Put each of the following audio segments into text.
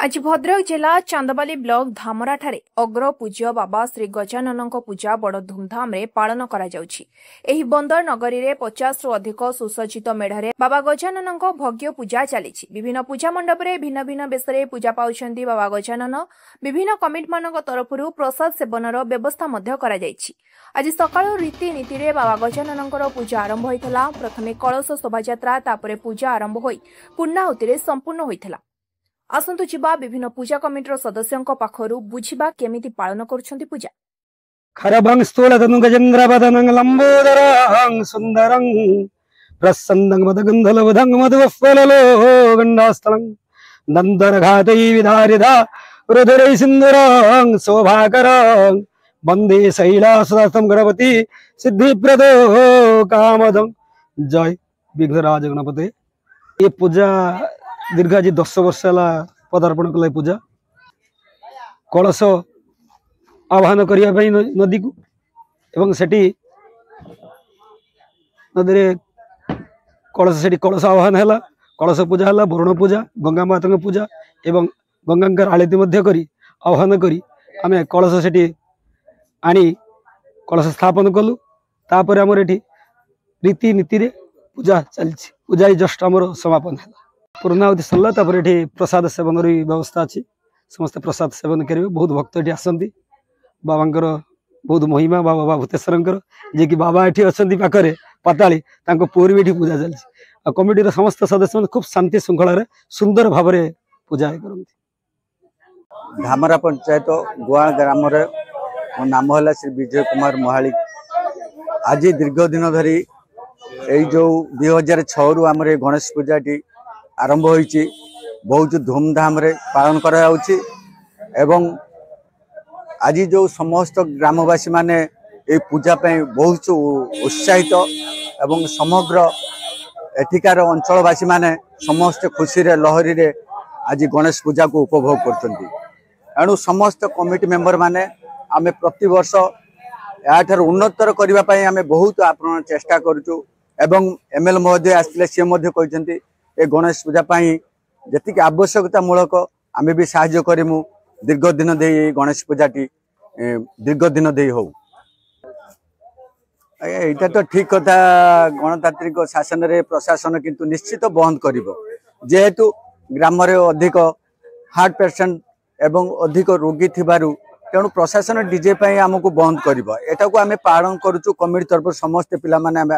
आज भद्रक जिला चांदबाली ब्लॉक धामरा ठारे अग्र पूज्य बाबा श्री गजानन पूजा बड़ धूमधाम रे पालन करा जाउछि। एही बंदर नगरी रे 50 रु अधिक सुसज्जित मेढरे बाबा गजानन भव्य पूजा चलीछि। विभिन्न पूजा मंडप रे भिन्न भिन्न बेसरे पूजा पाउछन्ती बाबा गजानन। विभिन्न कमिटी मानक तरफरु प्रसाद सेवनर व्यवस्था मध्य करा जाइछि। आज सकाळ रीतिनीति रे बाबा गजानन पूजा आरंभ होइतला। प्रथमे कलश शोभायात्रा तापरे पूजा आरंभ होई पूर्णाहुति रे संपूर्ण होइतला। आसंतु जिबा विभिन्न पूजा कमिटीर सदस्यों पाखरु बुझिबा केमिति पालन करूछन्ती पूजा। खरभं स्थूलतनु गजेन्द्रवदनं लंबोदरं सुंदरं प्रसन्नं मदगन्धलवधं मधुवफललो गण्डास्थलं नन्दरघातै विधारिधा रुधिरै सिन्दूरं शोभाकरं वन्दे शैलासुतं गणपति सिद्धिप्रदो कामदं। जय विघ्नराज गणपति। ये पूजा दीर्घ आज 10 वर्ष पदार्पण कले पूजा कलश आह्वान करने नदी को एवं सेठी नदी रे कलश आह्वान है कलश पूजा है वरुण पूजा गंगा माता पूजा एवं गंगा आलती करी आह्वान करी आमे कलश सेठी आनी कलश स्थापन कलु। तापर आमर एठी रीतिनीति रे पूजा चली पूजा जस्ट आमर समापन है पूर्णाहुति सरला। ये प्रसाद सेवन व्यवस्था अच्छी समस्त प्रसाद सेवन करेंगे। बहुत भक्त ये आसती बाबांकर बहुत महिमा बाबा भूतेश्वर जी कि बाबा ये अच्छा पाखे पाताली पुरी भी पूजा चलती। कमिटी समस्त सदस्य खूब शांति श्रृंखला सुंदर भाव में पूजा करती। धामरा पंचायत गुआ ग्राम मो नाम है श्री विजय कुमार महालिक। आज दीर्घ दिन धरी यही जो 2006 रु आम गणेश पूजाटी आरंभ होइछि बहुत धूमधाम रे पालन करा जाउछि एवं आज जो समस्त ग्रामवासी माने ए पूजा पे बहुत उत्साहित एवं समग्र एठिकार अंचलवासी माने समस्त खुशी रे लहरी रे आज गणेश पूजा को उपभोग करछन्ती। एणु समस्त कमिटी मेंबर माने आमे प्रति वर्ष याठार उन्नतर करबा पई आमे बहुत आपण चेष्टा करूछु एवं एमएल महोदय आस्तिले से मध्य कहिसन्ती ए गणेश पूजा पाई जति आवश्यकता मूलक आमे भी साहाय्य करिमु। दीर्घ दिन दे गणेश पूजाटी दीर्घ दिन दे हो एटा तो ठीक कथा। गणतांत्रिक शासन रे प्रशासन किंतु निश्चित बंद करिवो जेहेतु ग्राम रे अधिक हार्ट पेशेंट एवं अधिक रोगी थिबारु तेणु प्रशासन डीजे पाई हमको बंद करिवो। एटा को आमे पालन करूछु कमिटी तरफ समस्त पिला माने आमे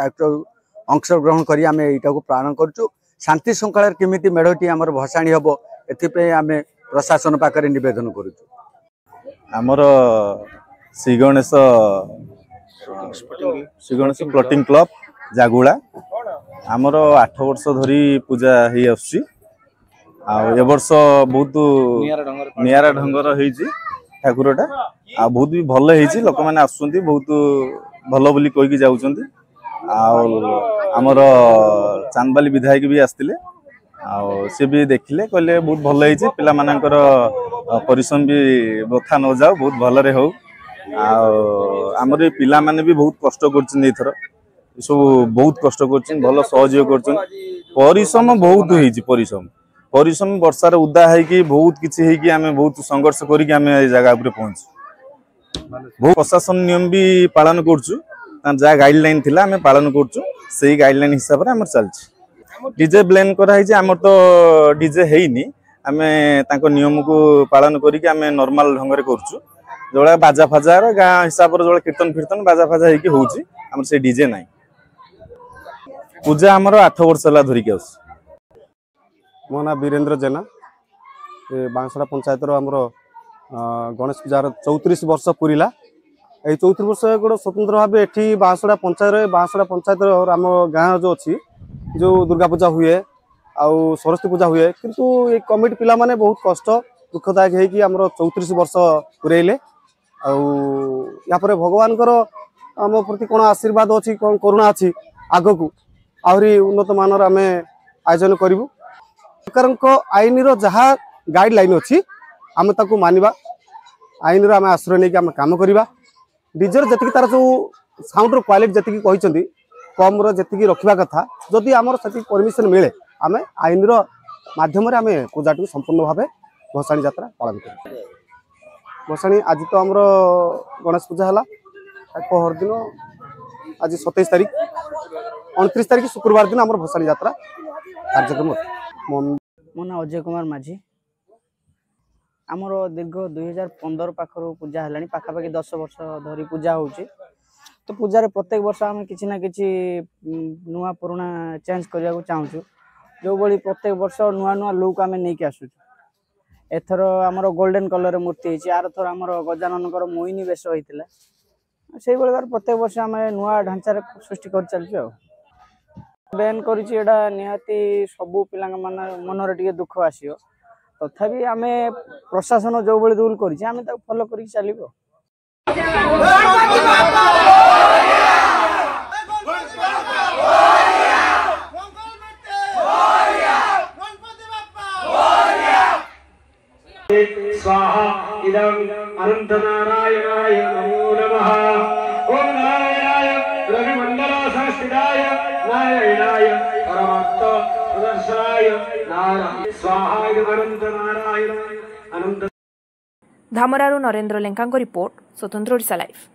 अंशग्रहण करी आमे एटा को पालन करूछु। शांति श्रृंखला केमिति मेढ़टी आमर भसाणी हम एथि आमे प्रशासन पाखरे निवेदन करूछु। आमर श्री गणेश प्लॉटिंग क्लब जागुड़ा आमर 8 वर्ष धरी पूजा ही आसुची। ए वर्ष बहुत नियारा ढंगर होईची ठाकुरटा आ बहुत भी भल होईची। लोक माने आसुचंती बहुत भल बोली कहिकी जाउचंती। आमर चांदबाली विधायक भी आसते सी भी देखिले कहले बहुत भल होईची पिला मानकर परिश्रम भी बथा न जाओ बहुत भलरे हो। आमर पिला माने भी बहुत कष्ट करछन एथर सब बहुत कष्ट करछन भल सहयोग करछन परिश्रम बहुत होईची। परिश्रम वर्षार उदा है कि बहुत किछि है कि आमे बहुत संघर्ष करी आमे ए जगह ऊपर पहुंच बहुत प्रशासन नियम भी पालन करछु जहाँ गाइडलाइन थिला आमे पालन करछु सेही गाइडलाइन हिसाब रे हमर चलछि। डीजे ब्लेन करा है आमर तो डीजे हेइनी आमे तांको नियम को पालन करी आमे नॉर्मल ढंग रे करछु जोला बाजा फाजा गाँ हिसाब रे जोला कीर्तन फिर्तन बाजा फाजा हेकी होउछि हमर से डीजे नाही। पूजा हमर 8 वर्ष ला धरि के आस। मो ना वीरेंद्र जेना बांसड़ा पंचायत आमर गणेश पूजार 34 वर्ष पूरीला। ये 34 वर्ष गोटे स्वतंत्र भाव ये बांसड़ा पंचायत आम गाँव जो अच्छी जो दुर्गा पूजा हुए आउ सरस्वती पूजा हुए किंतु ये कमिटी पिला माने बहुत कष्ट दुखदायक है आम 34 वर्ष पूरेले आपर भगवान आम प्रति कौन आशीर्वाद अच्छी कौन करुणा अच्छी आग को आहरी उन्नत मानर आम आयोजन करूँ। सरकार आईन जहाँ गाइडलाइन अच्छी आम ताकू मानिबा आईन आम आश्रय नहीं आम काम करवा। डीजर जी तार जो साउंड क्वालिटी जी कहते कम जी रखा कथा जदि आमर से परमिशन मिले आम आईन माध्यम पूजा संपूर्ण भाव भसाणी यात्रा पालन कर भसाणी आज तो आमर गणेश पूजा है पहर दिन आज 27 तारीख 29 तारीख शुक्रवार दिन आम भसाणी यात्रा कार्यक्रम मो ना अजय कुमार माझी आमर दीर्घ 2015 पाखर पूजा है पाखापाखि 10 वर्ष धरी पूजा हो तो पूजा प्रत्येक वर्ष आम कि ना कि नुआ पुराणा चेंज करने को चाहूँ जो भाई प्रत्येक वर्ष नुआ नुआ लुक आम नहीं आसुँ एथर आमर गोल्डन कलर मूर्ति आर थर आम गजानन मोहिनी बेश होता से प्रत्येक वर्ष आम नुआ ढांचार सृष्टि कर चलती बैन करा निहाती सबू पिला मनरे टे दुख आसो तथापि आम प्रशासन जो भाई रूल कर फॉलो कर चलो स्वाहा इदं अनंत नारायणाय नमो नमः ओम नारायणाय रविमंडलासंस्थिताय नारायणाय परमात्मा प्रदर्शनाय नारायण स्वाहा इदं अनंत नारायणाय अनंत धामरारू नरेंद्र लेंका रिपोर्ट स्वतंत्र ओडिशा लाइव।